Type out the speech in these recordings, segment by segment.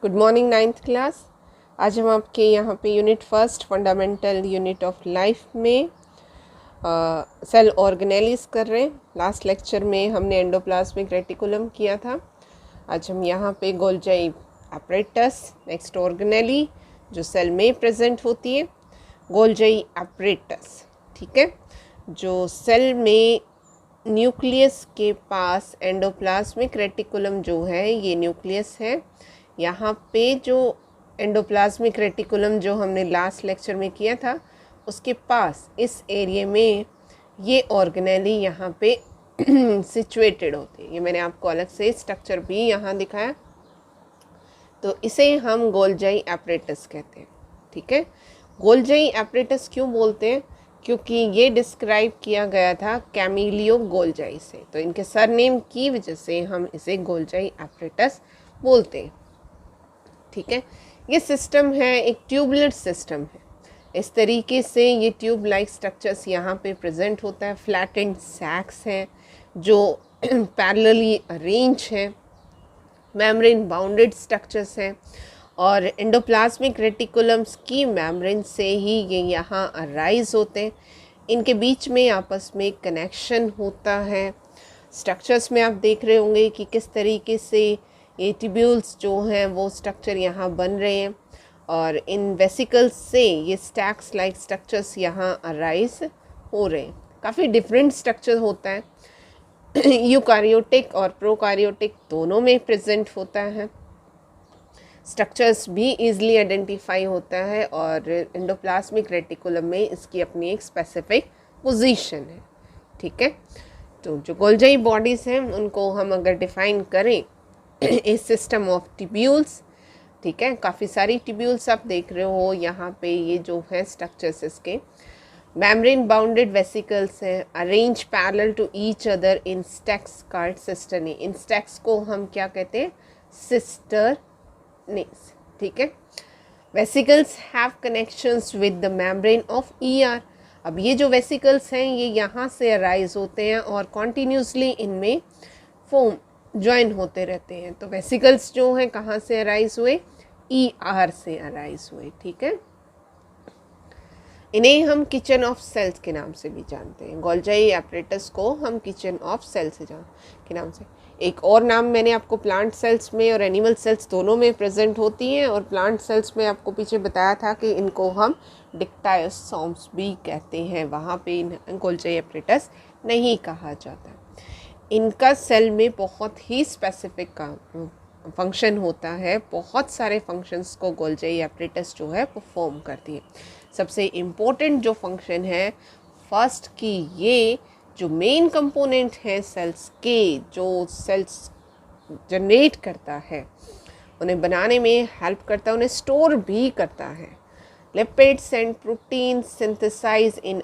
Good morning ninth class. आज हम आपके यहाँ पे unit first fundamental unit of life में सेल ऑर्गेनेलिस कर रहे हैं। लास्ट लेक्चर में हमने एंडोप्लाज्मिक रेटिकुलम किया था। आज हम यहाँ पे गोल्जाई एपरेटस, नेक्स्ट ऑर्गेनेली जो सेल में प्रेजेंट होती है, गोल्जाई एपरेटस, ठीक है, जो सेल में न्यूक्लियस के पास एंडोप्लाज्मिक रेटिकुलम जो है ये न्यूक्लियस है। यहाँ पे जो एंडोप्लाज्मिक रेटिकुलम जो हमने लास्ट लेक्चर में किया था उसके पास इस एरिया में ये ऑर्गेनेली यहाँ पे सिचुएटेड होते हैं। ये मैंने आपको अलग से स्ट्रक्चर भी यहाँ दिखाया। तो इसे हम गोल्जाई एपरेटस कहते हैं, ठीक है। गोल्जाई एपरेटस क्यों बोलते हैं? क्योंकि ये डिस्क्राइब किया गया था कैमिलियो गोल्जाई से, तो इनके सरनेम की वजह से हम इसे गोल्जाई एपरेटस बोलते हैं, ठीक है। ये सिस्टम है, एक ट्यूबुलर सिस्टम है। इस तरीके से ये ट्यूब लाइक स्ट्रक्चर्स यहाँ पे प्रेजेंट होता है। फ्लैटेंड सैक्स हैं जो पैरेलली अरेंज है, मेम्ब्रेन बाउंडेड स्ट्रक्चर्स हैं, और एंडोप्लाज्मिक रेटिकुलम्स की मेम्ब्रेन से ही ये यहाँ अराइज होते हैं। इनके बीच में आपस में कनेक्शन होता है। स्ट्रक्चर्स में आप देख रहे होंगे कि किस तरीके से ये ट्यूब्यूल्स जो हैं वो स्ट्रक्चर यहाँ बन रहे हैं, और इन वेसिकल्स से ये स्टैक्स लाइक स्ट्रक्चर्स यहाँ अराइज हो रहे हैं। काफ़ी डिफरेंट स्ट्रक्चर होता है, यूकारियोटिक और प्रोकारियोटिक दोनों में प्रेजेंट होता है। स्ट्रक्चर्स भी ईजिली आइडेंटिफाई होता है, और एंडोप्लाज्मिक रेटिकुलम में इसकी अपनी एक स्पेसिफिक पोजीशन है, ठीक है। तो जो गोल्जाई बॉडीज़ हैं उनको हम अगर डिफ़ाइन करें ए सिस्टम ऑफ ट्यूब्यूल्स, ठीक है, काफ़ी सारी ट्यूब्यूल्स आप देख रहे हो यहाँ पे। ये जो है स्ट्रक्चर्स इसके मेम्ब्रेन बाउंडेड वेसिकल्स हैं, arrange parallel to each other in stacks called cisternae. इन स्टैक्स को हम क्या कहते हैं? सिस्टर्नीज, ठीक है। Vesicles have connections with the membrane of ER. अब ये जो वेसिकल्स हैं ये यहाँ से अराइज होते हैं और कॉन्टीन्यूसली इनमें फोम ज्वाइन होते रहते हैं। तो वेसिकल्स जो हैं कहाँ से अराइज हुए? ईआर से अराइज हुए, ठीक है। इन्हें हम किचन ऑफ सेल्स के नाम से भी जानते हैं। गोल्जाई एपरेटस को हम किचन ऑफ सेल्स के नाम से। एक और नाम मैंने आपको प्लांट सेल्स में और एनिमल सेल्स दोनों में प्रेजेंट होती हैं, और प्लांट सेल्स में आपको पीछे बताया था कि इनको हम डिक्टायोसोम्स भी कहते हैं। वहाँ पे गोल्जाई एपरेटस नहीं कहा जाता। इनका सेल में बहुत ही स्पेसिफिक काम फंक्शन होता है। बहुत सारे फंक्शंस को गोल्जाई एपरेटस जो है परफॉर्म करती है। सबसे इम्पोर्टेंट जो फंक्शन है फर्स्ट की, ये जो मेन कंपोनेंट है सेल्स के, जो सेल्स जनरेट करता है, उन्हें बनाने में हेल्प करता है, उन्हें स्टोर भी करता है। Lipids and protein synthesize in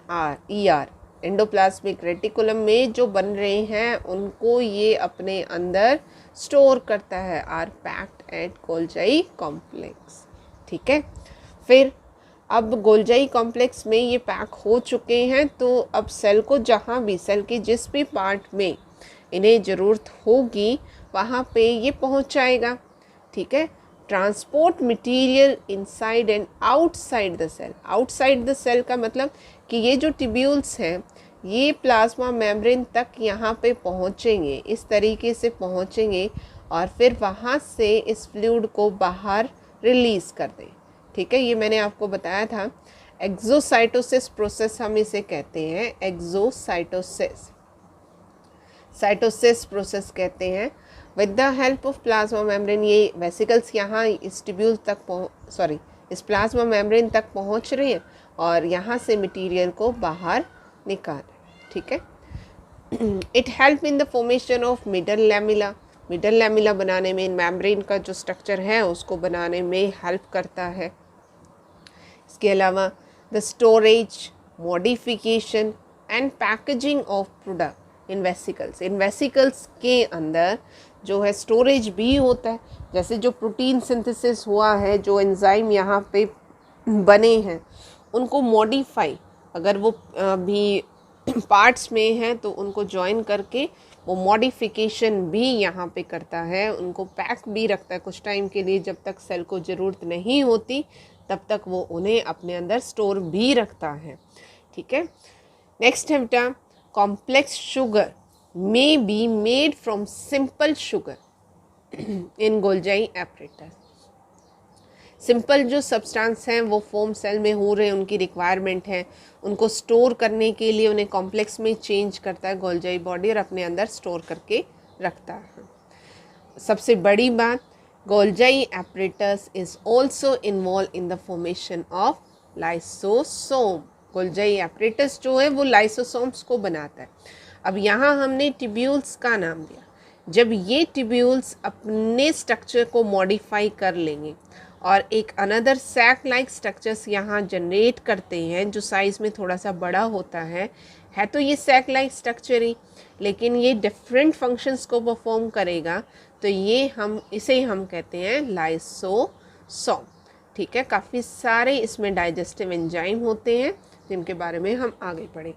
ER. Endoplasmic reticulum में जो बन रहे हैं उनको ये अपने अंदर स्टोर करता है, आर पैक्ड एट गोल्जाई कॉम्प्लेक्स, ठीक है। फिर अब गोल्जाई कॉम्प्लेक्स में ये पैक हो चुके हैं, तो अब सेल को जहाँ भी, सेल के जिस भी पार्ट में इन्हें ज़रूरत होगी वहाँ पे ये पहुँच जाएगा, ठीक है। Transport material inside and outside the cell. Outside the cell का मतलब कि ये जो ट्यूब्यूल्स हैं ये प्लाज्मा मेम्ब्रेन तक यहाँ पे पहुँचेंगे, इस तरीके से पहुँचेंगे, और फिर वहाँ से इस फ्लूइड को बाहर रिलीज़ कर दें, ठीक है। ये मैंने आपको बताया था, एक्सोसाइटोसिस प्रोसेस हम इसे कहते हैं। एक्सोसाइटोसिस, साइटोसिस प्रोसेस कहते हैं। With the help of plasma membrane ये वेसिकल्स यहाँ इस ट्यूब्यूल तक इस प्लाज्मा मेम्ब्रेन तक पहुँच रहे हैं और यहाँ से मटेरियल को बाहर निकाल, ठीक है। It help in the formation of middle lamella. Middle lamella बनाने में, इन मेम्ब्रेन का जो स्ट्रक्चर है उसको बनाने में हेल्प करता है। इसके अलावा the storage, modification and packaging of product in vesicles. In vesicles के अंदर जो है स्टोरेज भी होता है। जैसे जो प्रोटीन सिंथेसिस हुआ है, जो एंजाइम यहाँ पे बने हैं, उनको मॉडिफाई, अगर वो भी पार्ट्स में हैं तो उनको जॉइन करके वो मॉडिफिकेशन भी यहाँ पे करता है, उनको पैक भी रखता है कुछ टाइम के लिए, जब तक सेल को ज़रूरत नहीं होती तब तक वो उन्हें अपने अंदर स्टोर भी रखता है। ठीक है, नेक्स्ट है बेटा, complex sugar may be made from simple sugar in Golgi apparatus. Simple जो सब्सटेंस हैं वो फोम सेल में हो रहे हैं, उनकी रिक्वायरमेंट है, उनको स्टोर करने के लिए उन्हें कॉम्प्लेक्स में चेंज करता है गोल्जाई बॉडी और अपने अंदर स्टोर करके रखता है। सबसे बड़ी बात, Golgi apparatus is also involve in the formation of lysosome. Golgi apparatus जो है वो लाइसोसोम्स को बनाता है। अब यहाँ हमने ट्यूब्यूल्स का नाम दिया। जब ये ट्यूब्यूल्स अपने स्ट्रक्चर को मॉडिफाई कर लेंगे और एक अनदर सैक लाइक स्ट्रक्चर्स यहाँ जनरेट करते हैं जो साइज़ में थोड़ा सा बड़ा होता है तो ये सैक लाइक स्ट्रक्चर ही, लेकिन ये डिफरेंट फंक्शंस को परफॉर्म करेगा, तो ये इसे हम कहते हैं लाइसोसोम। ठीक है, काफ़ी सारे इसमें डाइजेस्टिव एंजाइम होते हैं जिनके बारे में हम आगे पढ़ें।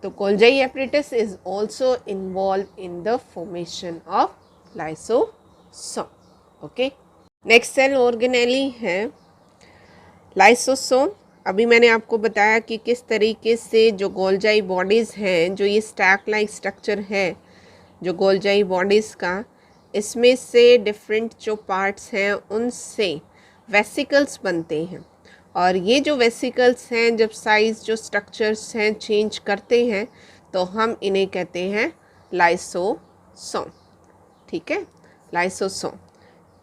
तो Golgi apparatus is also involve in the formation of lysosome. Okay, next cell organelle है लाइसोसोम। अभी मैंने आपको बताया कि किस तरीके से जो गोल्जाई बॉडीज़ हैं, जो ये स्टैक लाइक स्ट्रक्चर है जो गोल्जाई बॉडीज़ का, इसमें से डिफरेंट जो पार्ट्स हैं उनसे वेसिकल्स बनते हैं, और ये जो वेसिकल्स हैं जब साइज़ जो स्ट्रक्चर्स हैं चेंज करते हैं तो हम इन्हें कहते हैं लाइसोसोम। ठीक है, लाइसोसोम।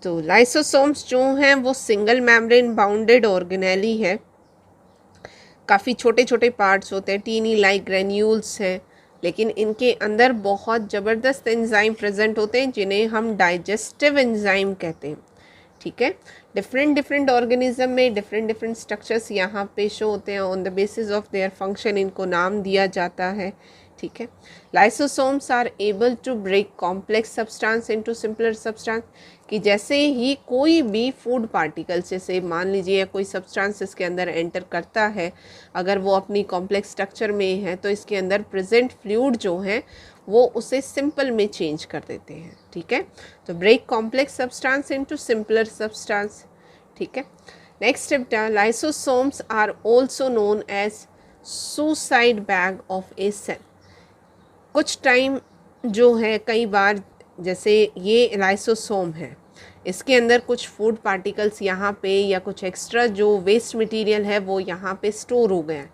तो लाइसोसोम्स जो हैं वो सिंगल मेम्ब्रेन बाउंडेड ऑर्गेनेली है, काफ़ी छोटे छोटे पार्ट्स होते हैं, टीनी लाइक ग्रेन्यूल्स हैं, लेकिन इनके अंदर बहुत ज़बरदस्त एंजाइम प्रेजेंट होते हैं जिन्हें हम डाइजेस्टिव एंजाइम कहते हैं। ठीक है, डिफरेंट ऑर्गेनिज्म में डिफरेंट स्ट्रक्चर्स यहाँ पे शो होते हैं, on the basis of their function इनको नाम दिया जाता है। ठीक है, lysosomes are able to break complex substance into simpler substance, कि जैसे ही कोई भी फूड पार्टिकल, जैसे मान लीजिए कोई सब्सटेंस इसके अंदर एंटर करता है, अगर वो अपनी कॉम्प्लेक्स स्ट्रक्चर में है तो इसके अंदर प्रेजेंट फ्लूइड जो है वो उसे सिंपल में चेंज कर देते हैं। ठीक है, तो break complex substance into simpler substance. ठीक है, next step, lysosomes are also known as suicide bag of a cell. कुछ टाइम जो है, कई बार जैसे ये लाइसोसोम है, इसके अंदर कुछ फूड पार्टिकल्स यहाँ पे या कुछ एक्स्ट्रा जो वेस्ट मटेरियल है वो यहाँ पे स्टोर हो गया है,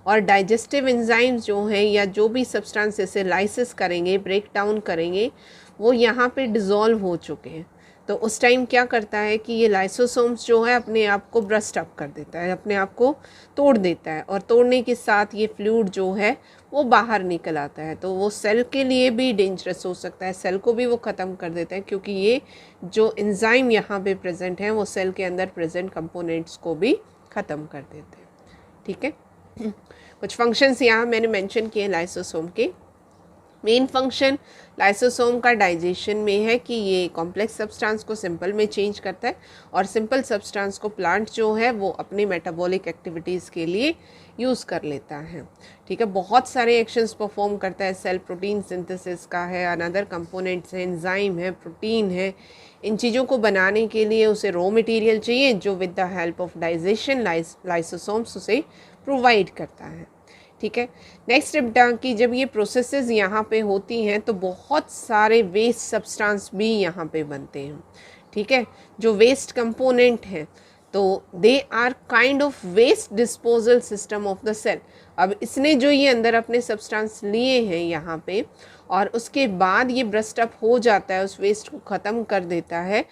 और डाइजेस्टिव एंजाइम्स जो हैं या जो भी सब्सटेंस इसे लाइसिस करेंगे, ब्रेक डाउन करेंगे, वो यहाँ पे डिज़ोल्व हो चुके हैं। तो उस टाइम क्या करता है कि ये लाइसोसोम्स जो है अपने आप को ब्रस्ट अप कर देता है, अपने आप को तोड़ देता है, और तोड़ने के साथ ये फ्लूइड जो है वो बाहर निकल आता है। तो वो सेल के लिए भी डेंजरस हो सकता है, सेल को भी वो ख़त्म कर देता है, क्योंकि ये जो एंजाइम यहाँ पे प्रेजेंट हैं वो सेल के अंदर प्रेजेंट कंपोनेंट्स को भी ख़त्म कर देते हैं। ठीक है, कुछ फंक्शंस यहाँ मैंने मेंशन किए लाइसोसोम के। मेन फंक्शन लाइसोसोम का डाइजेशन में है कि ये कॉम्प्लेक्स सब्सटेंस को सिंपल में चेंज करता है, और सिंपल सब्सटेंस को प्लांट जो है वो अपने मेटाबॉलिक एक्टिविटीज़ के लिए यूज़ कर लेता है। ठीक है, बहुत सारे एक्शंस परफॉर्म करता है, सेल प्रोटीन सिंथेसिस का है, अनदर कंपोनेंट्स है, एंजाइम है, प्रोटीन है। इन चीज़ों को बनाने के लिए उसे रॉ मटेरियल चाहिए जो with the help of digestion lysosomes उसे प्रोवाइड करता है। ठीक है, नेक्स्ट स्टेप कि जब ये प्रोसेसेस यहाँ पे होती हैं तो बहुत सारे वेस्ट सब्सटेंस भी यहाँ पे बनते हैं। ठीक है, जो वेस्ट कंपोनेंट हैं तो they are kind of waste disposal system of the cell. अब इसने जो ये अंदर अपने सब्सटेंस लिए हैं यहाँ पे, और उसके बाद ये ब्रस्ट अप हो जाता है, उस वेस्ट को ख़त्म कर देता है,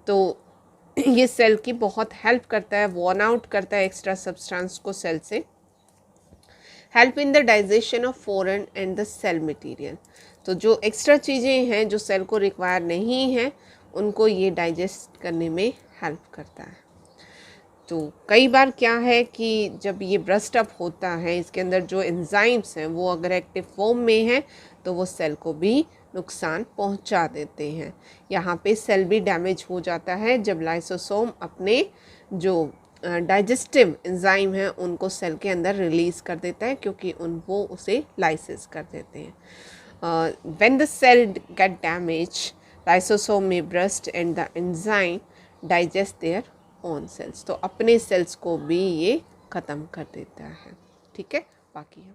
तो ये सेल की बहुत हेल्प करता है, वॉर्न आउट करता है एक्स्ट्रा सब्सटेंस को सेल से। Help in the digestion of foreign and the cell material. तो जो एक्स्ट्रा चीज़ें हैं जो सेल को रिक्वायर नहीं है उनको ये डाइजेस्ट करने में हेल्प करता है। तो कई बार क्या है कि जब ये ब्रस्ट अप होता है, इसके अंदर जो एंजाइम्स हैं वो अगर एक्टिव फॉर्म में हैं तो वो सेल को भी नुकसान पहुंचा देते हैं। यहाँ पे सेल भी डैमेज हो जाता है जब लाइसोसोम अपने जो डाइजेस्टिव एंजाइम हैं उनको सेल के अंदर रिलीज़ कर देता है, क्योंकि वो उसे लाइसिस कर देते हैं। When the cell get damage lysosome में burst and the enzyme digest their own cells. तो अपने सेल्स को भी ये ख़त्म कर देता है। ठीक है, बाकी है